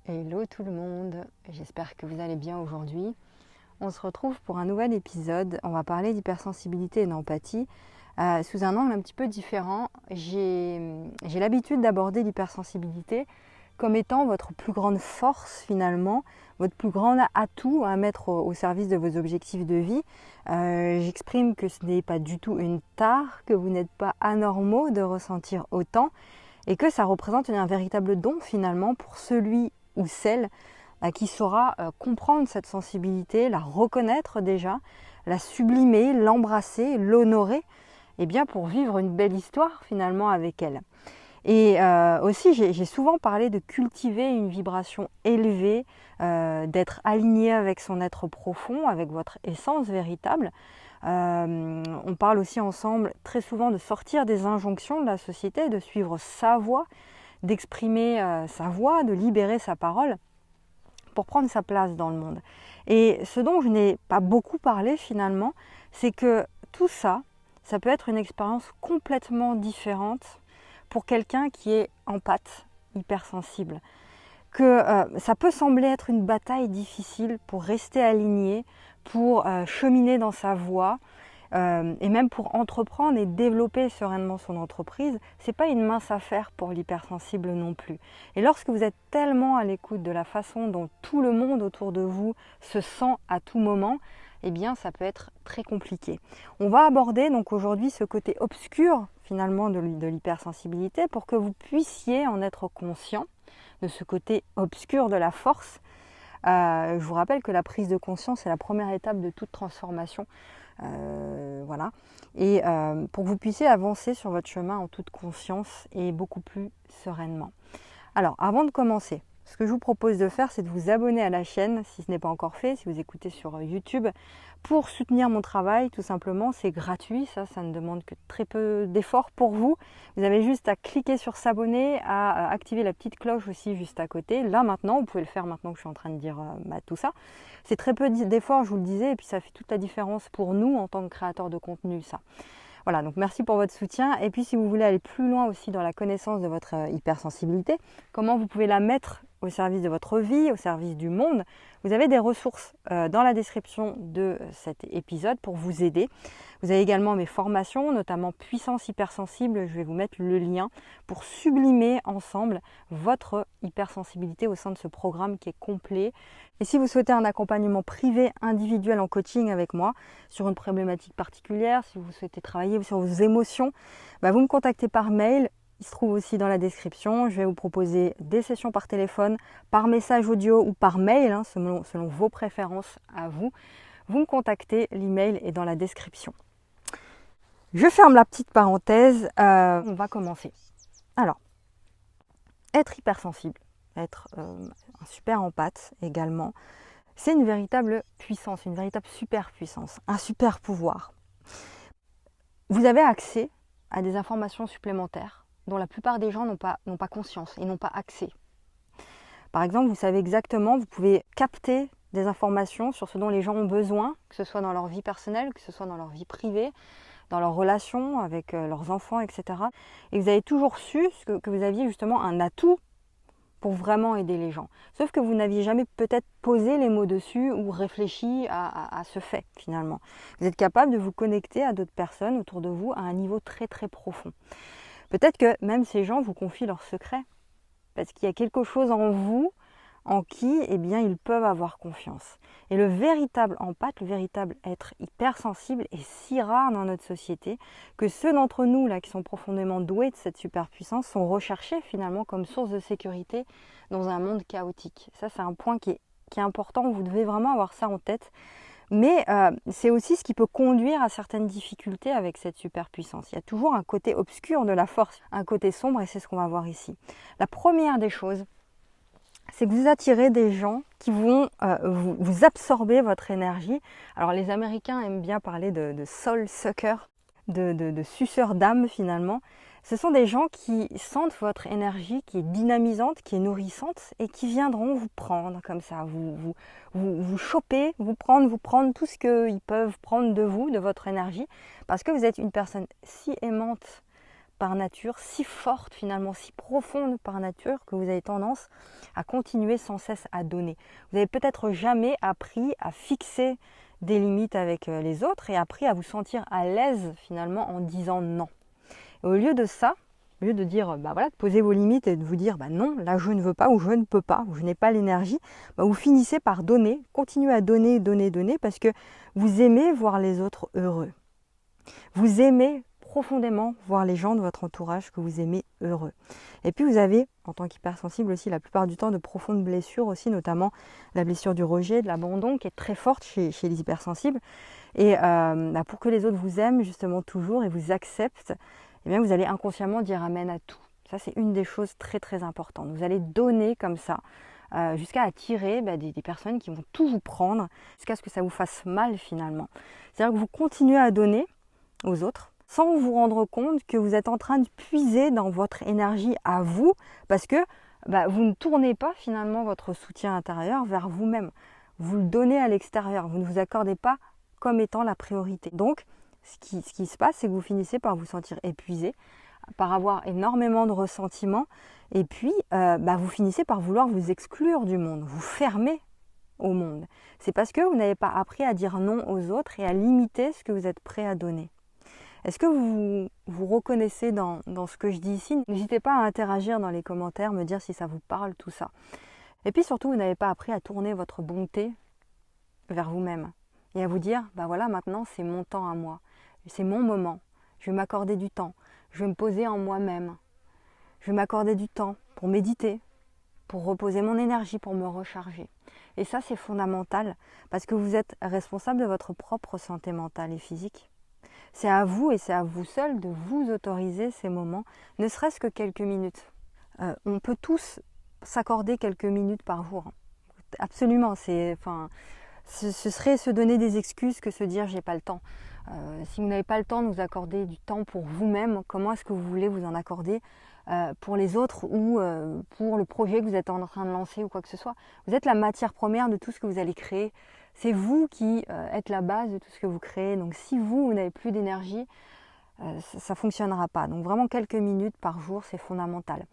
Hello tout le monde, j'espère que vous allez bien aujourd'hui. On se retrouve pour un nouvel épisode. On va parler d'hypersensibilité et d'empathie sous un angle un petit peu différent. J'ai l'habitude d'aborder l'hypersensibilité comme étant votre plus grande force finalement, votre plus grand atout à mettre au service de vos objectifs de vie. J'exprime que ce n'est pas du tout une tare, que vous n'êtes pas anormaux de ressentir autant et que ça représente un véritable don finalement pour celui ou celle qui saura comprendre cette sensibilité, la reconnaître déjà, la sublimer, l'embrasser, l'honorer, et bien pour vivre une belle histoire finalement avec elle. Et aussi, j'ai souvent parlé de cultiver une vibration élevée, d'être aligné avec son être profond, avec votre essence véritable. On parle aussi ensemble très souvent de sortir des injonctions de la société, de suivre sa voie, d'exprimer sa voix, de libérer sa parole pour prendre sa place dans le monde. Et ce dont je n'ai pas beaucoup parlé finalement, c'est que tout ça, ça peut être une expérience complètement différente pour quelqu'un qui est empathe, hypersensible. Que ça peut sembler être une bataille difficile pour rester aligné, pour cheminer dans sa voie, et même pour entreprendre et développer sereinement son entreprise, c'est pas une mince affaire pour l'hypersensible non plus. Et lorsque vous êtes tellement à l'écoute de la façon dont tout le monde autour de vous se sent à tout moment, eh bien ça peut être très compliqué. On va aborder donc aujourd'hui ce côté obscur finalement de l'hypersensibilité pour que vous puissiez en être conscient de ce côté obscur de la force. Je vous rappelle que la prise de conscience est la première étape de toute transformation. Voilà. Et pour que vous puissiez avancer sur votre chemin en toute conscience et beaucoup plus sereinement. Alors, avant de commencer, ce que je vous propose de faire, c'est de vous abonner à la chaîne, si ce n'est pas encore fait, si vous écoutez sur YouTube, pour soutenir mon travail, tout simplement. C'est gratuit, ça ne demande que très peu d'efforts pour vous. Vous avez juste à cliquer sur s'abonner, à activer la petite cloche aussi juste à côté. Là, maintenant, vous pouvez le faire maintenant que je suis en train de dire tout ça. C'est très peu d'efforts, je vous le disais, et puis ça fait toute la différence pour nous en tant que créateurs de contenu, ça. Voilà, donc merci pour votre soutien. Et puis si vous voulez aller plus loin aussi dans la connaissance de votre hypersensibilité, comment vous pouvez la mettre au service de votre vie, au service du monde, vous avez des ressources dans la description de cet épisode pour vous aider. Vous avez également mes formations, notamment Puissance Hypersensible. Je vais vous mettre le lien pour sublimer ensemble votre hypersensibilité au sein de ce programme qui est complet. Et si vous souhaitez un accompagnement privé, individuel en coaching avec moi sur une problématique particulière, si vous souhaitez travailler sur vos émotions, vous me contactez par mail. Il se trouve aussi dans la description. Je vais vous proposer des sessions par téléphone, par message audio ou par mail, selon vos préférences à vous. Vous me contactez, l'email est dans la description. Je ferme la petite parenthèse, on va commencer. Alors, être hypersensible, être un super empathe également, c'est une véritable puissance, une véritable super puissance, un super pouvoir. Vous avez accès à des informations supplémentaires dont la plupart des gens n'ont pas conscience et n'ont pas accès. Par exemple, vous savez exactement, vous pouvez capter des informations sur ce dont les gens ont besoin, que ce soit dans leur vie personnelle, que ce soit dans leur vie privée, dans leurs relations avec leurs enfants, etc. Et vous avez toujours su que vous aviez justement un atout pour vraiment aider les gens. Sauf que vous n'aviez jamais peut-être posé les mots dessus ou réfléchi à ce fait finalement. Vous êtes capable de vous connecter à d'autres personnes autour de vous à un niveau très très profond. Peut-être que même ces gens vous confient leurs secrets parce qu'il y a quelque chose en vous en qui ils peuvent avoir confiance. Et le véritable empathe, le véritable être hypersensible est si rare dans notre société que ceux d'entre nous là qui sont profondément doués de cette superpuissance sont recherchés finalement comme source de sécurité dans un monde chaotique. Ça, c'est un point qui est important, vous devez vraiment avoir ça en tête. Mais c'est aussi ce qui peut conduire à certaines difficultés avec cette superpuissance. Il y a toujours un côté obscur de la force, un côté sombre, et c'est ce qu'on va voir ici. La première des choses, c'est que vous attirez des gens qui vont vous absorber votre énergie. Alors les Américains aiment bien parler de soul sucker, de suceurs d'âme finalement. Ce sont des gens qui sentent votre énergie, qui est dynamisante, qui est nourrissante et qui viendront vous prendre comme ça, vous choper, vous prendre tout ce qu'ils peuvent prendre de vous, de votre énergie, parce que vous êtes une personne si aimante par nature, si forte finalement, si profonde par nature, que vous avez tendance à continuer sans cesse à donner. Vous n'avez peut-être jamais appris à fixer des limites avec les autres et appris à vous sentir à l'aise finalement en disant non. Et au lieu de ça, au lieu de dire, voilà, de poser vos limites et de vous dire, non, là je ne veux pas ou je ne peux pas, ou je n'ai pas l'énergie, vous finissez par donner, continuez à donner, donner, parce que vous aimez voir les autres heureux. Vous aimez profondément voir les gens de votre entourage que vous aimez heureux. Et puis vous avez, en tant qu'hypersensible aussi, la plupart du temps de profondes blessures aussi, notamment la blessure du rejet, de l'abandon, qui est très forte chez les hypersensibles. Et pour que les autres vous aiment justement toujours et vous acceptent, eh bien, vous allez inconsciemment dire amen à tout. Ça, c'est une des choses très très importantes. Vous allez donner comme ça, jusqu'à attirer des personnes qui vont tout vous prendre, jusqu'à ce que ça vous fasse mal finalement. C'est-à-dire que vous continuez à donner aux autres, sans vous rendre compte que vous êtes en train de puiser dans votre énergie à vous, parce que vous ne tournez pas finalement votre soutien intérieur vers vous-même. Vous le donnez à l'extérieur, vous ne vous accordez pas comme étant la priorité. Donc, ce qui se passe, c'est que vous finissez par vous sentir épuisé, par avoir énormément de ressentiment, et puis vous finissez par vouloir vous exclure du monde, vous fermer au monde. C'est parce que vous n'avez pas appris à dire non aux autres et à limiter ce que vous êtes prêt à donner. Est-ce que vous vous reconnaissez dans ce que je dis ici? N'hésitez pas à interagir dans les commentaires, me dire si ça vous parle tout ça. Et puis surtout, vous n'avez pas appris à tourner votre bonté vers vous-même et à vous dire, voilà, maintenant c'est mon temps à moi. C'est mon moment, je vais m'accorder du temps, je vais me poser en moi-même, je vais m'accorder du temps pour méditer, pour reposer mon énergie, pour me recharger. Et ça, c'est fondamental parce que vous êtes responsable de votre propre santé mentale et physique. C'est à vous et c'est à vous seul de vous autoriser ces moments, ne serait-ce que quelques minutes. On peut tous s'accorder quelques minutes par jour. Absolument, ce serait se donner des excuses que se dire j'ai pas le temps. Si vous n'avez pas le temps de vous accorder du temps pour vous-même, comment est-ce que vous voulez vous en accorder pour les autres ou pour le projet que vous êtes en train de lancer ou quoi que ce soit? Vous êtes la matière première de tout ce que vous allez créer. C'est vous qui êtes la base de tout ce que vous créez. Donc si vous n'avez plus d'énergie, ça ne fonctionnera pas. Donc vraiment quelques minutes par jour, c'est fondamental.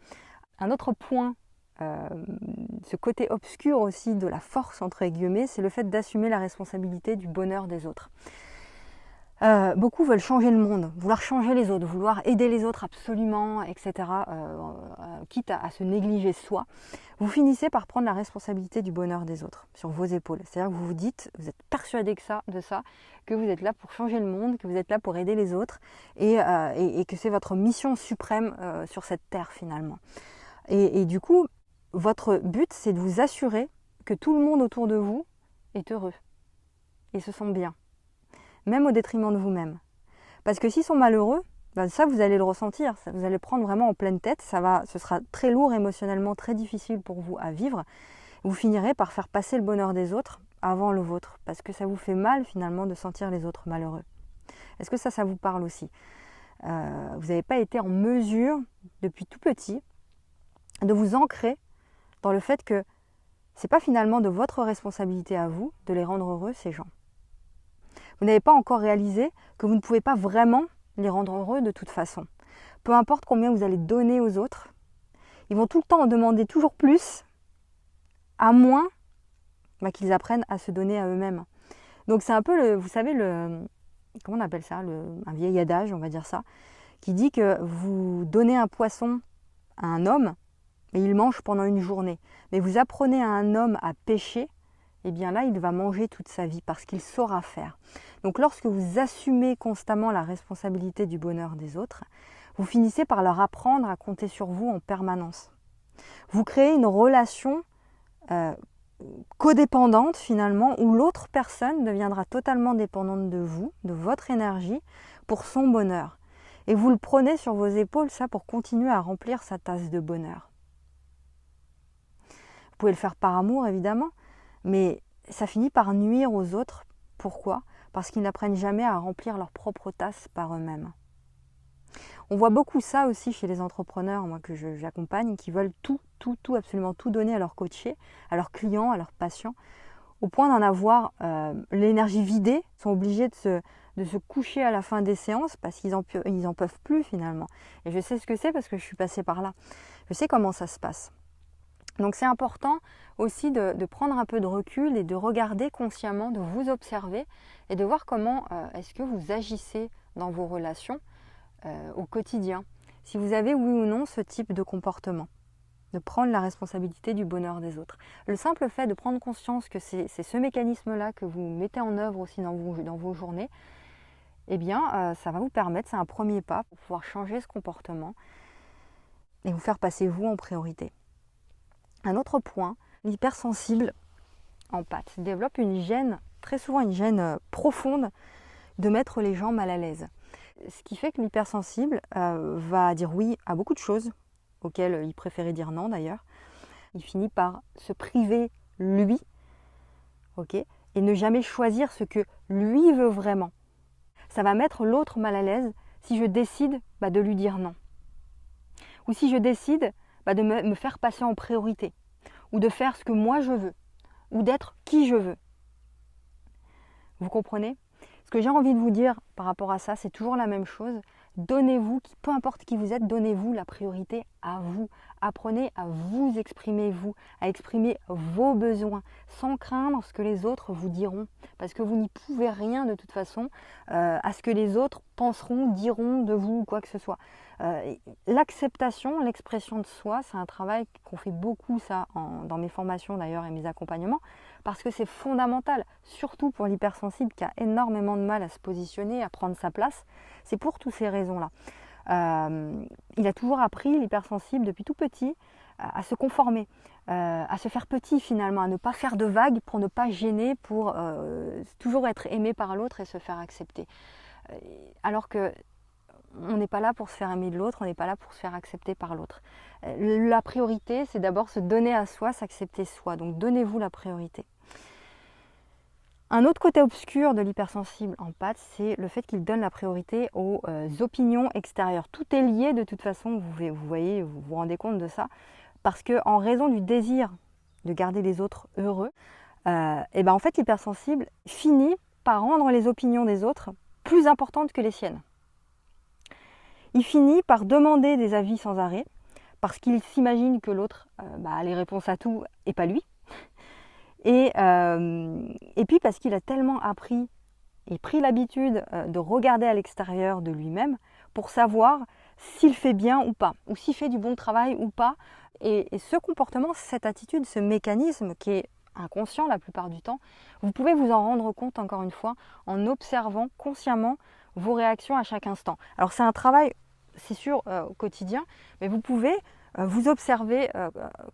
Un autre point, ce côté obscur aussi de la force entre guillemets, c'est le fait d'assumer la responsabilité du bonheur des autres. Beaucoup veulent changer le monde, vouloir changer les autres, vouloir aider les autres absolument, etc. Quitte à se négliger soi. Vous finissez par prendre la responsabilité du bonheur des autres sur vos épaules. C'est-à-dire que vous vous dites, vous êtes persuadé de ça, que vous êtes là pour changer le monde, que vous êtes là pour aider les autres et que c'est votre mission suprême sur cette terre finalement. Et du coup, votre but, c'est de vous assurer que tout le monde autour de vous est heureux et se sent bien. Même au détriment de vous-même. Parce que s'ils sont malheureux, ça vous allez le ressentir, ça, vous allez prendre vraiment en pleine tête, ce sera très lourd émotionnellement, très difficile pour vous à vivre. Vous finirez par faire passer le bonheur des autres avant le vôtre, parce que ça vous fait mal finalement de sentir les autres malheureux. Est-ce que ça vous parle aussi? Vous n'avez pas été en mesure, depuis tout petit, de vous ancrer dans le fait que ce n'est pas finalement de votre responsabilité à vous de les rendre heureux, ces gens. Vous n'avez pas encore réalisé que vous ne pouvez pas vraiment les rendre heureux de toute façon. Peu importe combien vous allez donner aux autres, ils vont tout le temps en demander toujours plus, à moins qu'ils apprennent à se donner à eux-mêmes. Donc c'est un peu, vous savez, comment on appelle ça, un vieil adage, on va dire ça, qui dit que vous donnez un poisson à un homme, et il mange pendant une journée. Mais vous apprenez à un homme à pêcher, eh bien là, il va manger toute sa vie parce qu'il saura faire. Donc lorsque vous assumez constamment la responsabilité du bonheur des autres, vous finissez par leur apprendre à compter sur vous en permanence. Vous créez une relation codépendante finalement, où l'autre personne deviendra totalement dépendante de vous, de votre énergie, pour son bonheur. Et vous le prenez sur vos épaules, ça, pour continuer à remplir sa tasse de bonheur. Vous pouvez le faire par amour, évidemment, mais ça finit par nuire aux autres. Pourquoi? Parce qu'ils n'apprennent jamais à remplir leur propre tasse par eux-mêmes. On voit beaucoup ça aussi chez les entrepreneurs, moi que j'accompagne, qui veulent tout, absolument tout donner à leurs coachés, à leurs clients, à leurs patients, au point d'en avoir l'énergie vidée, sont obligés de de se coucher à la fin des séances parce qu'ils en peuvent plus finalement. Et je sais ce que c'est parce que je suis passée par là. Je sais comment ça se passe. Donc c'est important aussi de prendre un peu de recul et de regarder consciemment, de vous observer et de voir comment est-ce que vous agissez dans vos relations au quotidien. Si vous avez oui ou non ce type de comportement, de prendre la responsabilité du bonheur des autres. Le simple fait de prendre conscience que c'est ce mécanisme-là que vous mettez en œuvre aussi dans vos journées, eh bien ça va vous permettre, c'est un premier pas pour pouvoir changer ce comportement et vous faire passer vous en priorité. Un autre point, l'hypersensible empathe développe une gêne, très souvent une gêne profonde de mettre les gens mal à l'aise. Ce qui fait que l'hypersensible va dire oui à beaucoup de choses, auxquelles il préférait dire non d'ailleurs. Il finit par se priver lui, et ne jamais choisir ce que lui veut vraiment. Ça va mettre l'autre mal à l'aise si je décide de lui dire non. Ou si je décide de me faire passer en priorité, ou de faire ce que moi je veux, ou d'être qui je veux. Vous comprenez ? Ce que j'ai envie de vous dire par rapport à ça, c'est toujours la même chose. Donnez-vous, peu importe qui vous êtes, donnez-vous la priorité à vous. Apprenez à vous exprimer vous, à exprimer vos besoins, sans craindre ce que les autres vous diront. Parce que vous n'y pouvez rien de toute façon à ce que les autres penseront, diront de vous ou quoi que ce soit. L'acceptation, l'expression de soi, c'est un travail qu'on fait beaucoup ça dans mes formations d'ailleurs et mes accompagnements, parce que c'est fondamental, surtout pour l'hypersensible qui a énormément de mal à se positionner, à prendre sa place. C'est pour toutes ces raisons-là. Il a toujours appris, l'hypersensible, depuis tout petit, à se conformer, à se faire petit finalement, à ne pas faire de vagues pour ne pas gêner, pour toujours être aimé par l'autre et se faire accepter. Alors que on n'est pas là pour se faire aimer de l'autre, on n'est pas là pour se faire accepter par l'autre. La priorité, c'est d'abord se donner à soi, s'accepter soi. Donc donnez-vous la priorité. Un autre côté obscur de l'hypersensible empathe, c'est le fait qu'il donne la priorité aux opinions extérieures. Tout est lié de toute façon, vous voyez, vous vous rendez compte de ça, parce qu'en raison du désir de garder les autres heureux, en fait l'hypersensible finit par rendre les opinions des autres plus importantes que les siennes. Il finit par demander des avis sans arrêt, parce qu'il s'imagine que l'autre a les réponses à tout et pas lui. Et puis parce qu'il a tellement appris et pris l'habitude de regarder à l'extérieur de lui-même pour savoir s'il fait bien ou pas, ou s'il fait du bon travail ou pas. Et ce comportement, cette attitude, ce mécanisme qui est inconscient la plupart du temps, vous pouvez vous en rendre compte encore une fois en observant consciemment vos réactions à chaque instant. Alors c'est un travail, c'est sûr, au quotidien, mais vous pouvez vous observer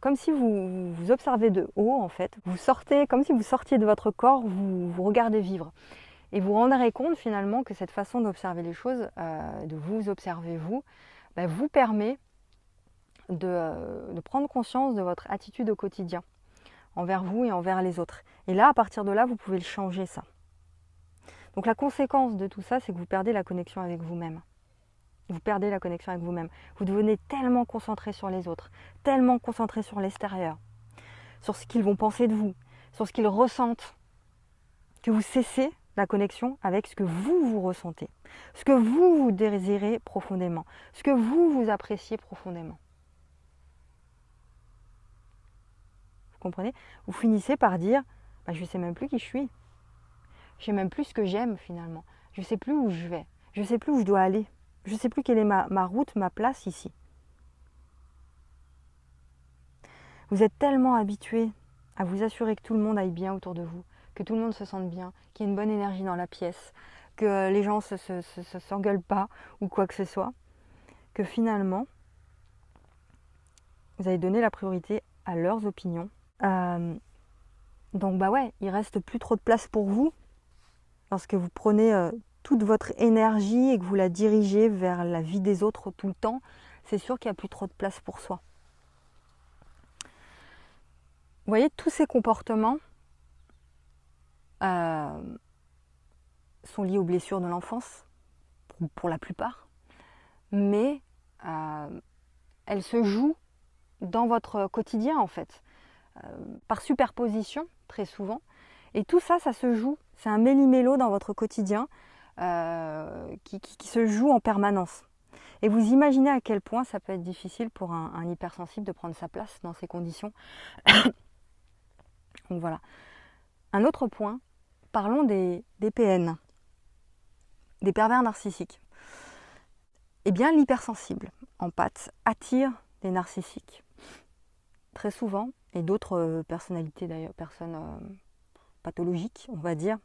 comme si vous observez de haut en fait. Vous sortez, comme si vous sortiez de votre corps, vous regardez vivre. Et vous rendrez compte finalement que cette façon d'observer les choses, de vous observer vous permet de prendre conscience de votre attitude au quotidien, envers vous et envers les autres. Et là, à partir de là, vous pouvez le changer ça. Donc la conséquence de tout ça, c'est que vous perdez la connexion avec vous-même. Vous perdez la connexion avec vous-même. Vous devenez tellement concentré sur les autres, tellement concentré sur l'extérieur, sur ce qu'ils vont penser de vous, sur ce qu'ils ressentent, que vous cessez la connexion avec ce que vous ressentez, ce que vous désirez profondément, ce que vous appréciez profondément. Vous comprenez ? Vous finissez par dire je ne sais même plus qui je suis. Je ne sais même plus ce que j'aime finalement. Je ne sais plus où je vais. Je ne sais plus où je dois aller. Je ne sais plus quelle est ma route, ma place ici. Vous êtes tellement habitué à vous assurer que tout le monde aille bien autour de vous, que tout le monde se sente bien, qu'il y ait une bonne énergie dans la pièce, que les gens ne s'engueulent pas ou quoi que ce soit, que finalement, vous avez donné la priorité à leurs opinions. Donc il reste plus trop de place pour vous lorsque vous prenez toute votre énergie et que vous la dirigez vers la vie des autres tout le temps. C'est sûr qu'il n'y a plus trop de place pour soi. Vous voyez, tous ces comportements sont liés aux blessures de l'enfance, pour la plupart, mais elles se jouent dans votre quotidien en fait, par superposition très souvent. Et tout ça, ça se joue, c'est un méli-mélo dans votre quotidien. qui se joue en permanence. Et vous imaginez à quel point ça peut être difficile pour un hypersensible de prendre sa place dans ces conditions. Donc voilà. Un autre point, parlons des PN, des pervers narcissiques. Eh bien, l'hypersensible, empathe, attire des narcissiques. Très souvent, et d'autres personnalités d'ailleurs, personnes pathologiques, on va dire.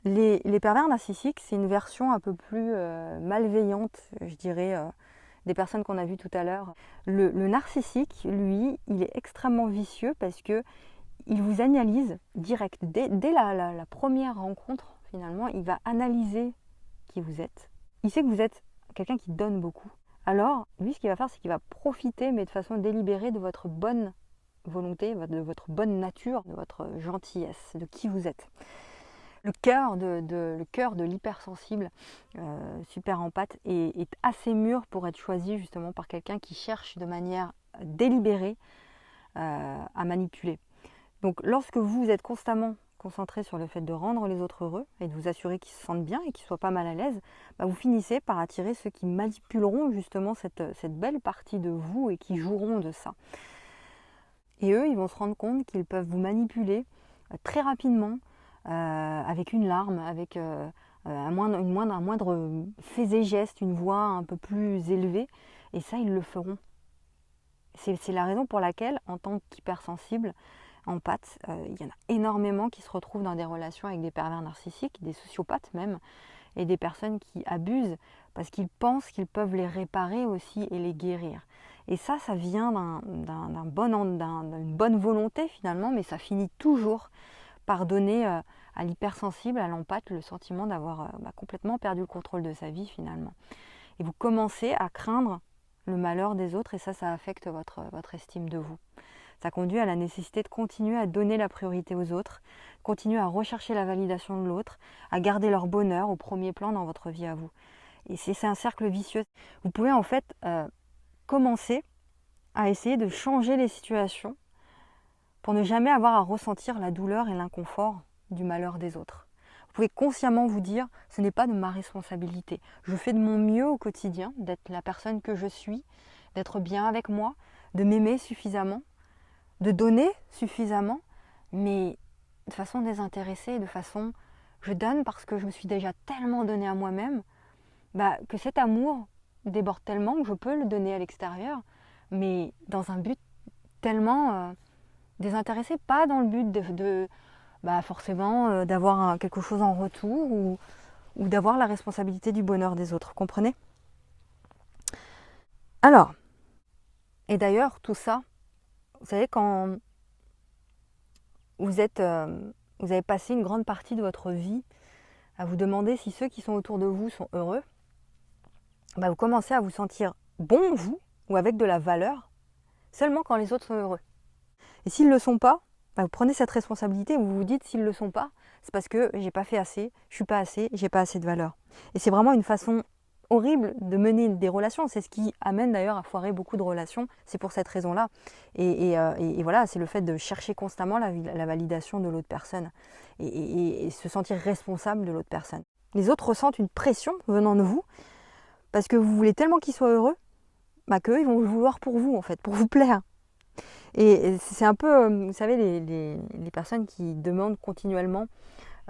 Les pervers narcissiques, c'est une version un peu plus malveillante, je dirais, des personnes qu'on a vues tout à l'heure. Le narcissique, lui, il est extrêmement vicieux parce que il vous analyse direct. Dès la première rencontre, finalement, il va analyser qui vous êtes. Il sait que vous êtes quelqu'un qui donne beaucoup. Alors, lui, ce qu'il va faire, c'est qu'il va profiter, mais de façon délibérée, de votre bonne volonté, de votre bonne nature, de votre gentillesse, de qui vous êtes. Le cœur de l'hypersensible, super empathe, est assez mûr pour être choisi justement par quelqu'un qui cherche de manière délibérée à manipuler. Donc lorsque vous êtes constamment concentré sur le fait de rendre les autres heureux et de vous assurer qu'ils se sentent bien et qu'ils ne soient pas mal à l'aise, vous finissez par attirer ceux qui manipuleront justement cette belle partie de vous et qui joueront de ça. Et eux, ils vont se rendre compte qu'ils peuvent vous manipuler très rapidement, avec une larme, avec un moindre fait et geste, une voix un peu plus élevée, et ça, ils le feront. C'est la raison pour laquelle, en tant qu'hypersensible, empathe, il y en a énormément qui se retrouvent dans des relations avec des pervers narcissiques, des sociopathes même, et des personnes qui abusent parce qu'ils pensent qu'ils peuvent les réparer aussi et les guérir. Et ça vient d'une bonne volonté finalement, mais ça finit toujours par donner à l'hypersensible, à l'empathe, le sentiment d'avoir complètement perdu le contrôle de sa vie finalement. Et vous commencez à craindre le malheur des autres et ça affecte votre estime de vous. Ça conduit à la nécessité de continuer à donner la priorité aux autres, continuer à rechercher la validation de l'autre, à garder leur bonheur au premier plan dans votre vie à vous. Et c'est un cercle vicieux. Vous pouvez en fait commencer à essayer de changer les situations pour ne jamais avoir à ressentir la douleur et l'inconfort du malheur des autres. Vous pouvez consciemment vous dire, ce n'est pas de ma responsabilité. Je fais de mon mieux au quotidien, d'être la personne que je suis, d'être bien avec moi, de m'aimer suffisamment, de donner suffisamment, mais de façon désintéressée, de façon je donne parce que je me suis déjà tellement donné à moi-même, que cet amour déborde tellement que je peux le donner à l'extérieur, mais dans un but tellement désintéressé, pas dans le but forcément d'avoir quelque chose en retour ou d'avoir la responsabilité du bonheur des autres, comprenez? Alors, et d'ailleurs tout ça, vous savez, quand vous avez passé une grande partie de votre vie à vous demander si ceux qui sont autour de vous sont heureux, vous commencez à vous sentir bon, vous, ou avec de la valeur, seulement quand les autres sont heureux. Et s'ils ne le sont pas, vous prenez cette responsabilité et vous vous dites, s'ils ne le sont pas, c'est parce que j'ai pas fait assez, je suis pas assez, j'ai pas assez de valeur. Et c'est vraiment une façon horrible de mener des relations. C'est ce qui amène d'ailleurs à foirer beaucoup de relations. C'est pour cette raison-là. Et voilà, c'est le fait de chercher constamment la validation de l'autre personne et se sentir responsable de l'autre personne. Les autres ressentent une pression venant de vous parce que vous voulez tellement qu'ils soient heureux qu'eux, ils vont le vouloir pour vous, en fait, pour vous plaire. Et c'est un peu, vous savez, les personnes qui demandent continuellement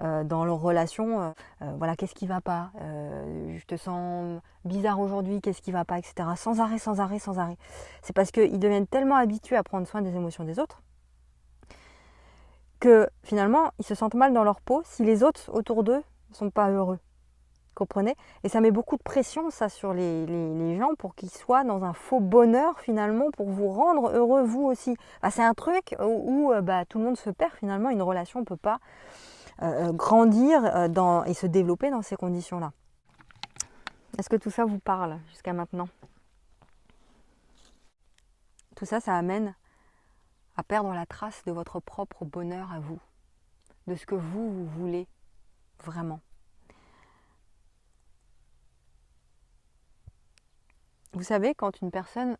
dans leur relation, voilà, qu'est-ce qui va pas, je te sens bizarre aujourd'hui, qu'est-ce qui va pas, etc. Sans arrêt, sans arrêt, sans arrêt. C'est parce qu'ils deviennent tellement habitués à prendre soin des émotions des autres que finalement, ils se sentent mal dans leur peau si les autres autour d'eux ne sont pas heureux. Comprenez? Et ça met beaucoup de pression, ça, sur les gens pour qu'ils soient dans un faux bonheur, finalement, pour vous rendre heureux, vous aussi. C'est un truc où tout le monde se perd, finalement. Une relation ne peut pas grandir et se développer dans ces conditions-là. Est-ce que tout ça vous parle jusqu'à maintenant? Tout ça, ça amène à perdre la trace de votre propre bonheur à vous, de ce que vous voulez vraiment. Vous savez, quand une personne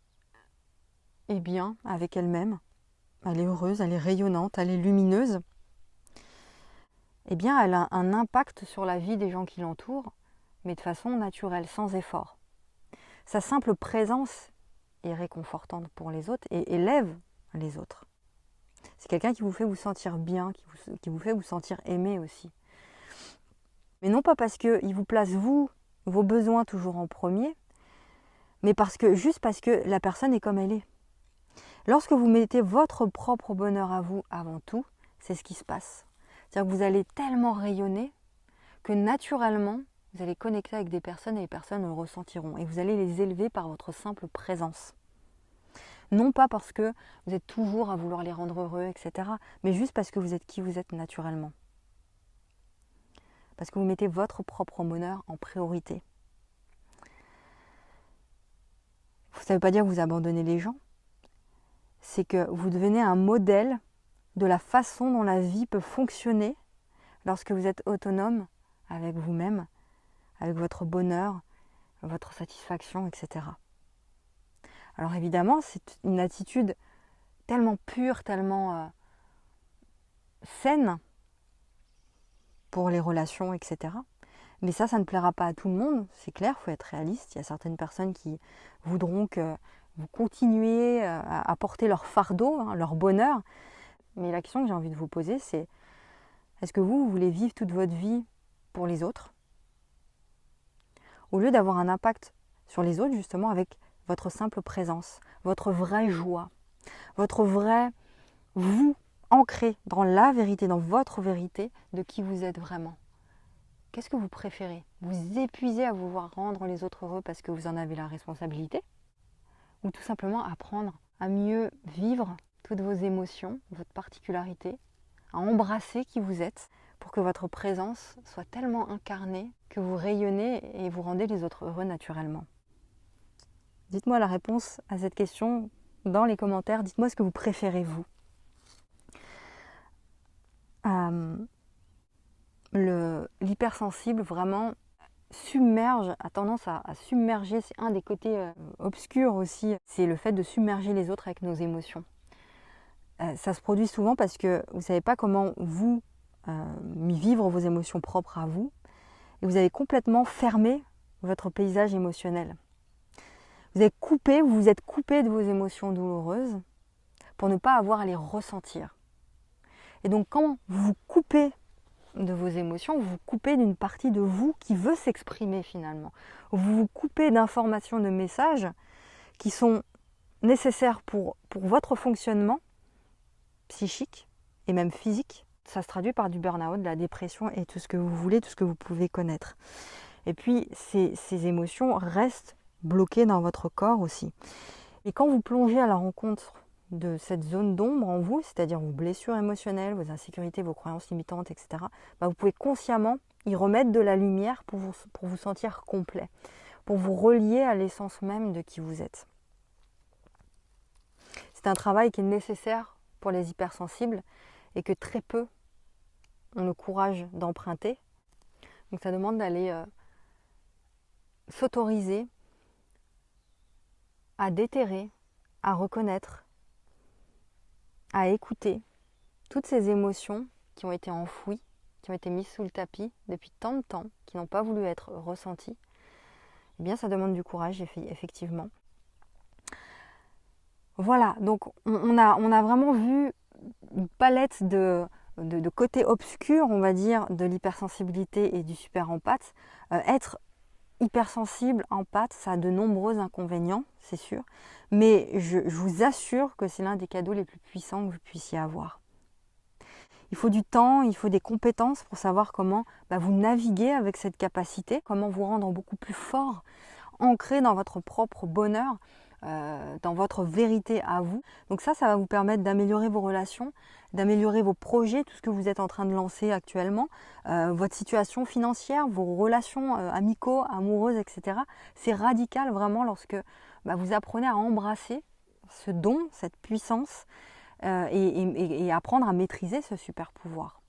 est bien avec elle-même, elle est heureuse, elle est rayonnante, elle est lumineuse, eh bien, elle a un impact sur la vie des gens qui l'entourent, mais de façon naturelle, sans effort. Sa simple présence est réconfortante pour les autres et élève les autres. C'est quelqu'un qui vous fait vous sentir bien, qui vous fait vous sentir aimé aussi. Mais non pas parce qu'il vous place vous, vos besoins toujours en premier, mais juste parce que la personne est comme elle est. Lorsque vous mettez votre propre bonheur à vous avant tout, c'est ce qui se passe. C'est-à-dire que vous allez tellement rayonner que naturellement, vous allez connecter avec des personnes et les personnes le ressentiront. Et vous allez les élever par votre simple présence. Non pas parce que vous êtes toujours à vouloir les rendre heureux, etc. Mais juste parce que vous êtes qui vous êtes naturellement. Parce que vous mettez votre propre bonheur en priorité. Ça ne veut pas dire que vous abandonnez les gens. C'est que vous devenez un modèle de la façon dont la vie peut fonctionner lorsque vous êtes autonome avec vous-même, avec votre bonheur, votre satisfaction, etc. Alors évidemment, c'est une attitude tellement pure, tellement saine pour les relations, etc. Mais ça ne plaira pas à tout le monde, c'est clair, il faut être réaliste. Il y a certaines personnes qui voudront que vous continuiez à porter leur fardeau, hein, leur bonheur. Mais la question que j'ai envie de vous poser, c'est est-ce que vous voulez vivre toute votre vie pour les autres, au lieu d'avoir un impact sur les autres, justement, avec votre simple présence, votre vraie joie, votre vrai vous ancré dans la vérité, dans votre vérité de qui vous êtes vraiment. Qu'est-ce que vous préférez? Vous épuisez à vouloir rendre les autres heureux parce que vous en avez la responsabilité? Ou tout simplement apprendre à mieux vivre toutes vos émotions, votre particularité, à embrasser qui vous êtes pour que votre présence soit tellement incarnée que vous rayonnez et vous rendez les autres heureux naturellement. Dites-moi la réponse à cette question dans les commentaires. Dites-moi ce que vous préférez, vous. L'hypersensible vraiment a tendance à submerger, c'est un des côtés obscurs aussi, c'est le fait de submerger les autres avec nos émotions. Ça se produit souvent parce que vous ne savez pas comment vous vivre vos émotions propres à vous et vous avez complètement fermé votre paysage émotionnel. Vous vous êtes coupé de vos émotions douloureuses pour ne pas avoir à les ressentir. Et donc quand vous vous coupez de vos émotions, vous vous coupez d'une partie de vous qui veut s'exprimer finalement. Vous vous coupez d'informations, de messages qui sont nécessaires pour votre fonctionnement psychique et même physique. Ça se traduit par du burn-out, de la dépression et tout ce que vous voulez, tout ce que vous pouvez connaître. Et puis ces émotions restent bloquées dans votre corps aussi. Et quand vous plongez à la rencontre de cette zone d'ombre en vous, c'est-à-dire vos blessures émotionnelles, vos insécurités, vos croyances limitantes, etc., vous pouvez consciemment y remettre de la lumière pour vous sentir complet, pour vous relier à l'essence même de qui vous êtes. C'est un travail qui est nécessaire pour les hypersensibles et que très peu ont le courage d'emprunter. Donc ça demande d'aller s'autoriser à déterrer, à reconnaître, à écouter toutes ces émotions qui ont été enfouies, qui ont été mises sous le tapis depuis tant de temps, qui n'ont pas voulu être ressenties. Eh bien, ça demande du courage, effectivement. Voilà, donc on a vraiment vu une palette de côtés obscurs, on va dire, de l'hypersensibilité et du super empathe. Être hypersensible, empathe, ça a de nombreux inconvénients, c'est sûr, mais je vous assure que c'est l'un des cadeaux les plus puissants que vous puissiez avoir. Il faut du temps, il faut des compétences pour savoir comment vous naviguer avec cette capacité, comment vous rendre beaucoup plus fort, ancré dans votre propre bonheur, dans votre vérité à vous. Donc ça va vous permettre d'améliorer vos relations, d'améliorer vos projets, tout ce que vous êtes en train de lancer actuellement, votre situation financière, vos relations amicaux, amoureuses, etc. C'est radical vraiment lorsque vous apprenez à embrasser ce don, cette puissance et apprendre à maîtriser ce super pouvoir.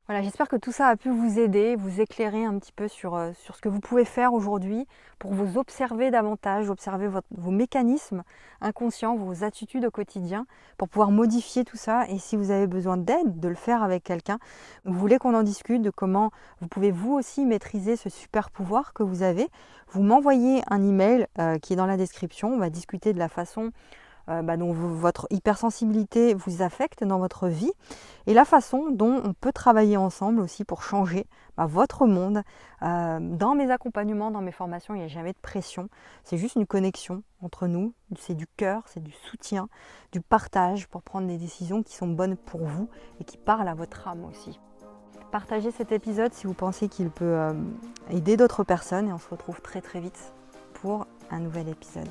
Voilà, j'espère que tout ça a pu vous aider, vous éclairer un petit peu sur ce que vous pouvez faire aujourd'hui pour vous observer davantage, observer vos mécanismes inconscients, vos attitudes au quotidien, pour pouvoir modifier tout ça. Et si vous avez besoin d'aide, de le faire avec quelqu'un, vous voulez qu'on en discute, de comment vous pouvez vous aussi maîtriser ce super pouvoir que vous avez, vous m'envoyez un email qui est dans la description. On va discuter de la façon dont votre hypersensibilité vous affecte dans votre vie et la façon dont on peut travailler ensemble aussi pour changer votre monde. Dans mes accompagnements, dans mes formations, il n'y a jamais de pression. C'est juste une connexion entre nous. C'est du cœur, c'est du soutien, du partage pour prendre des décisions qui sont bonnes pour vous et qui parlent à votre âme aussi. Partagez cet épisode si vous pensez qu'il peut aider d'autres personnes et on se retrouve très très vite pour un nouvel épisode.